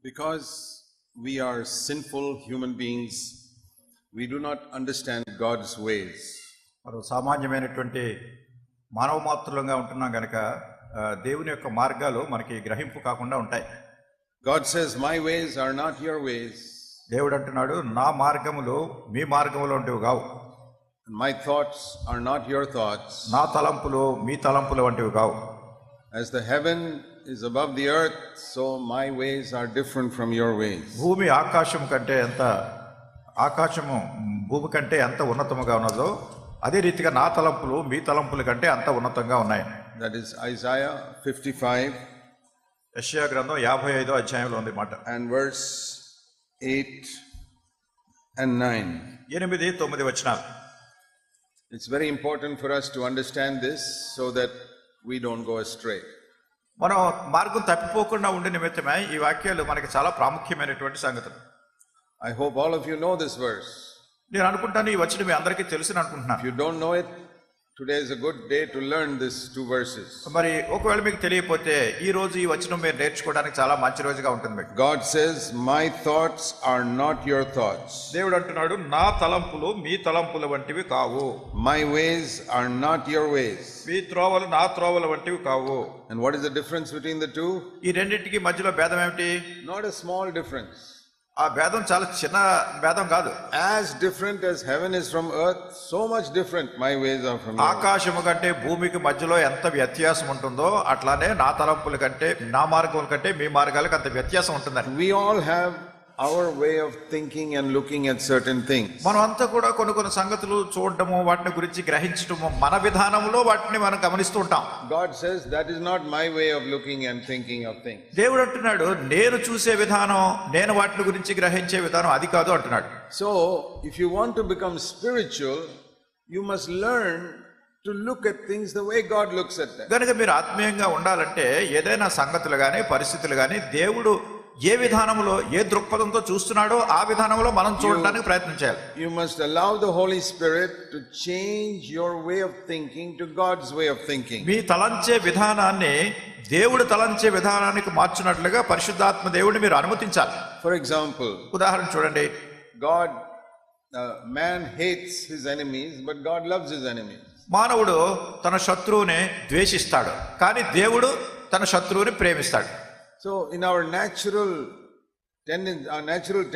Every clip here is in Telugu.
Because we are sinful human beings, we do not understand God's ways. మనం సామాన్యమైనటువంటి మానవ మాత్రులంగా ఉంటున్నాం గనక దేవుని యొక్క మార్గాలు మనకి గ్రహింపు కాకుండా ఉంటాయి. God says, my ways are not your ways. దేవుడు అంటున్నాడు, నా మార్గములు మీ మార్గములు వంటివి కావు. My thoughts are not your thoughts. నా తలంపులు మీ తలంపులు వంటివి కావు. As the heaven is above the earth, so my ways are different from your ways. భూమి ఆకాశము భూమి కంటే ఎంత ఉన్నతముగా ఉన్నదో అదే రీతిగా నా తలంపులు మీ తలంపుల కంటే అంత ఉన్నతంగా ఉన్నాయి. That is Isaiah 55. యెషయా గ్రంథం 55వ అధ్యాయంలో ఉంది మాట. And verse 8 and 9. 8-9 వచనాలు. It's very important for us to understand this so that we don't go astray. మనం మార్గం తప్పిపోకుండా ఉండే నిమిత్తమై ఈ వాక్యాలు మనకి చాలా ప్రాముఖ్యమైనటువంటి సంగతులు. I hope all of you know this verse. నేను అనుకుంటాను ఈ వచనం మీ అందరికీ తెలుసుని అనుకుంటున్నాను. If you don't know it, today is a good day to learn these two verses. మరి ఒకవేళ మీకు తెలియకపోతే ఈ రోజు ఈ వచనం మీరు నేర్చుకోవడానికి చాలా మంచి రోజుగా ఉంటుంది మీకు. God says, my thoughts are not your thoughts. దేవుడు అంటున్నాడు, నా తలంపులు మీ తలంపుల వంటివి కావు. My ways are not your ways. మీ త్రోవలు నా త్రోవల వంటివి కావు. And what is the difference between the two? ఈ రెండింటికి మధ్యలో భేదం ఏమిటి? Not a small difference. ఆ భేదం చాలా చిన్న భేదం కాదు. As different as heaven is from earth, so much different my ways are from yours. ఆకాశము కంటే భూమికి మధ్యలో ఎంత వ్యత్యాసం ఉంటుందో అట్లానే నా తలంపుల కంటే నా మార్గముల కంటే మీ మార్గాలకు అంత వ్యత్యాసం ఉంటుందని. We all have our way of thinking and looking at certain things. మనం అంతా కూడా కొన్ని సంగతులు చూడడము, వాటిని గురించి గ్రహించడము, మన విధానంలో వాటిని మనం గమనిస్తూ ఉంటాం. God says that is not my way of looking and thinking of things. దేవుడు అంటున్నాడు, నేను చూసే విధానం, నేను వాటిని గురించి గ్రహించే విధానం అది కాదు అంటున్నాడు. So if you want to become spiritual, you must learn to look at things the way God looks at them. కనుక మీరు ఆత్మీయంగా ఉండాలంటే ఏదైనా సంగతులు గాని పరిస్థితులు గాని దేవుడు ఏ విధానంలో ఏ దృక్పథంతో చూస్తున్నాడో ఆ విధానంలో మనం చూడడానికి ప్రయత్నించాలి. You must allow the Holy Spirit to change your way of thinking to God's way of thinking. మీ తలంచే విధానాన్ని దేవుడు తలంచే విధానానికి మార్చునట్లుగా పరిశుద్ధాత్మ దేవుడిని మీరు అనుమతించాలి. For example, ఉదాహరణ చూడండి. Man hates his enemies, but God loves his enemies. మానవుడు తన శత్రువుని ద్వేషిస్తాడు, కానీ దేవుడు తన శత్రువుని ప్రేమిస్తాడు. So in our natural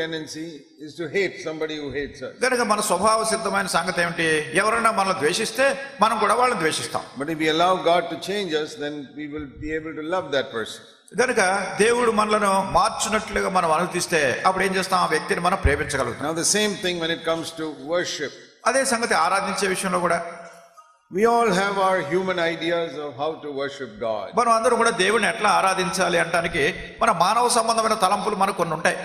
tendency is to hate somebody who hates us. కనుక మన స్వభావ సిద్ధమైన సంగతి ఏమిటి? ఎవరైనా మనల్ని ద్వేషిస్తే మనం కూడా వాళ్ళని ద్వేషిస్తాం. But if we allow God to change us, then we will be able to love that person. కనుక దేవుడు మనలను మార్చునట్లుగా మనం అనుమతిస్తే అప్పుడు ఏం చేస్తాం? ఆ వ్యక్తిని మనం ప్రేమించగలుగుతాం. Now the same thing when it comes to worship. అదే సంగతి ఆరాధించే విషయంలో కూడా. We all have our human ideas of how to worship God. మనం అందరం కూడా దేవుని ఎట్లా ఆరాధించాలి అంటానికి మన మానవ సంబంధమైన తలంపులు మనకు కొన్ని ఉంటాయి.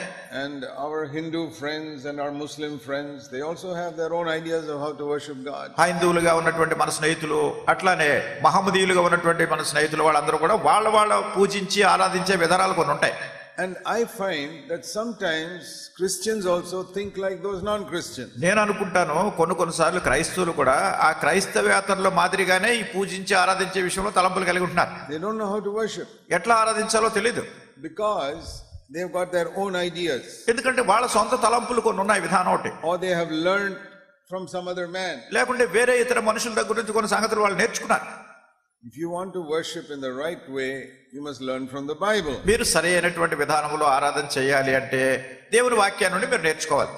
And our Hindu friends and our Muslim friends, they also have their own ideas of how to worship God. హైందువులుగా ఉన్నటువంటి మన స్నేహితులు, అట్లానే మహమ్మదీయులుగా ఉన్నటువంటి మన స్నేహితులు, వాళ్ళందరూ కూడా వాళ్ళ పూజించి ఆరాధించే విధానాలు కొన్ని ఉంటాయి. And I find that sometimes Christians also think like those non-Christians. నేను అనుకుంటాను కొన్నిసార్లు క్రైస్తవులు కూడా ఆ క్రైస్తవేతరుల మాదిరిగానే ఈ పూజించి ఆరాధించే విషయంలో తలంపులు కలిగి ఉంటున్నారు. They don't know how to worship. ఎట్లా ఆరాధించాలో తెలియదు. Because they've got their own ideas. ఎందుకంటే వాళ్ళ సొంత తలంపులు కొన్ని ఉన్నాయి, విధానం ఒకటి. Or they have learned from some other man. లేకుంటే వేరే ఇతర మనుషుల దగ్గర నుంచి కొన్ని సంగతులు వాళ్ళు నేర్చుకున్నారు. If you want to worship in the right way, you must learn from the Bible. మీరు సరైనటువంటి విధానంలో ఆరాధన చేయాలి అంటే దేవుని వాక్యాన్ని నుండి మీరు నేర్చుకోవాలి.